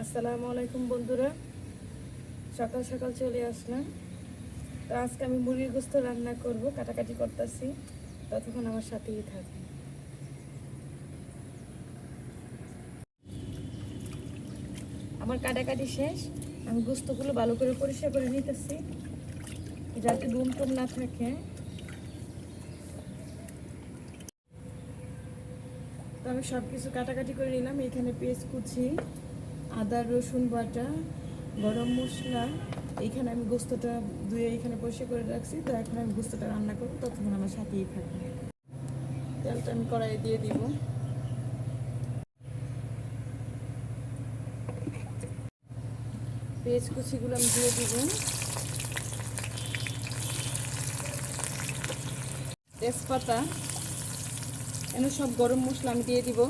আসসালামু আলাইকুম বন্ধুরা, সকাল সকাল চলে আসলাম। তো আজকে আমি মুরগির গোস্ত রান্না করব, কাটাকাটি করতেছি, ততক্ষণ আমার সাথেই থাকবে। আমার কাটাকাটি শেষ। আমি গোস্তগুলো ভালো করে পরিষ্কার করে নিতেছি যাতে দুম টুম না থাকে। তো আমি সব কিছু কাটাকাটি করে নিলাম। এখানে পেঁয়াজ কুচি, আদা রসুন বাটা, গরম মশলা। এইখানে আমি গোস্তটা ধুয়ে এখানে পরিষ্কার করে রাখছি। তো এখন আমি গোস্তটা রান্না করবো, ততক্ষণ আমার সাথেই থাকবে। তেলটা আমি কড়াইয়ে দিয়ে দিব। পেঁয়াজ কুচিগুলো আমি দিয়ে দিব, তেজপাতা, এখানে সব গরম মশলা আমি দিয়ে দিব।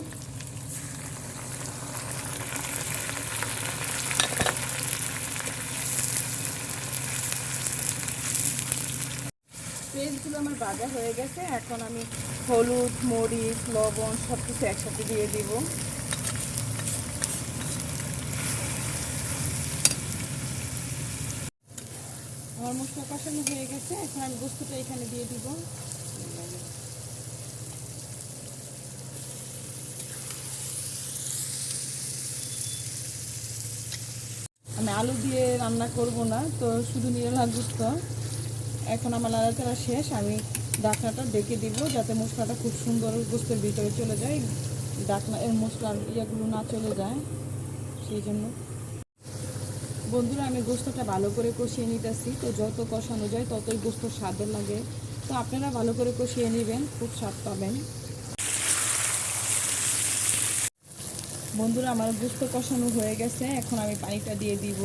পেঁয়াজগুলো আমার ভাজা হয়ে গেছে। এখন আমি হলুদ, মরিচ, লবণ সব কিছু একসাথে দিয়ে দিব। আমার মশলা কষানো হয়ে গেছে। এখন আমি গোস্তটা এখানে দিয়ে দিব। আমি আলু দিয়ে রান্না করব না, তো শুধু নিরালা গোস্ত। এখন আমার নাড়াচাড়া শেষ। আমি ঢাকনাটা ডেকে দিব যাতে মশলাটা খুব সুন্দর গোস্তের ভিতরে চলে যায়, ঢাকনা এর মশলার ইয়েগুলো না চলে যায়, সেই জন্য। বন্ধুরা, আমি গোস্তটা ভালো করে কষিয়ে নিতেছি। তো যত কষানো যায় ততই গোস্ত স্বাদের লাগে। তো আপনারা ভালো করে কষিয়ে নেবেন, খুব স্বাদ পাবেন। বন্ধুরা, আমার গোস্ত কষানো হয়ে গেছে। এখন আমি পানিটা দিয়ে দিব।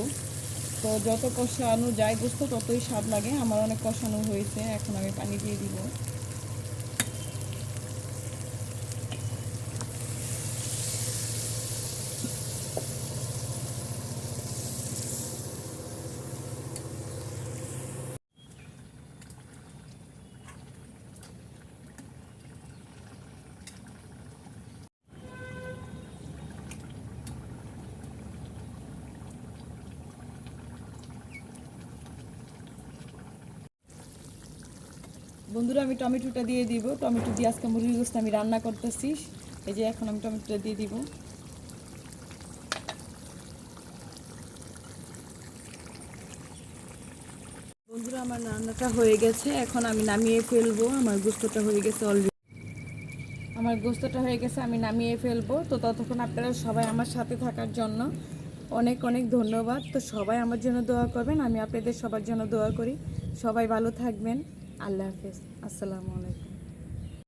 তো যত কষানো যায় গোস্ত ততই স্বাদ লাগে। আমার অনেক কষানো হয়েছে, এখন আমি পানি দিয়ে দিব। বন্ধুরা, আমি টমেটোটা দিয়ে দিব। টমেটো দিয়ে আজকে মুরগির গোস্ত আমি রান্না করতেছি। এই যে এখন আমি টমেটোটা দিয়ে দিব। বন্ধুরা, আমার রান্নাটা হয়ে গেছে। এখন আমি নামিয়ে ফেলবো। আমার গোস্তটা হয়ে গেছে অলরেডি। আমার গোস্তটা হয়ে গেছে, আমি নামিয়ে ফেলবো। তো ততক্ষণ আপনারা সবাই আমার সাথে থাকার জন্য অনেক অনেক ধন্যবাদ। তো সবাই আমার জন্য দোয়া করবেন, আমি আপনাদের সবার জন্য দোয়া করি। সবাই ভালো থাকবেন। আল্লাহ হাফেজ। আসসালামু আলাইকুম।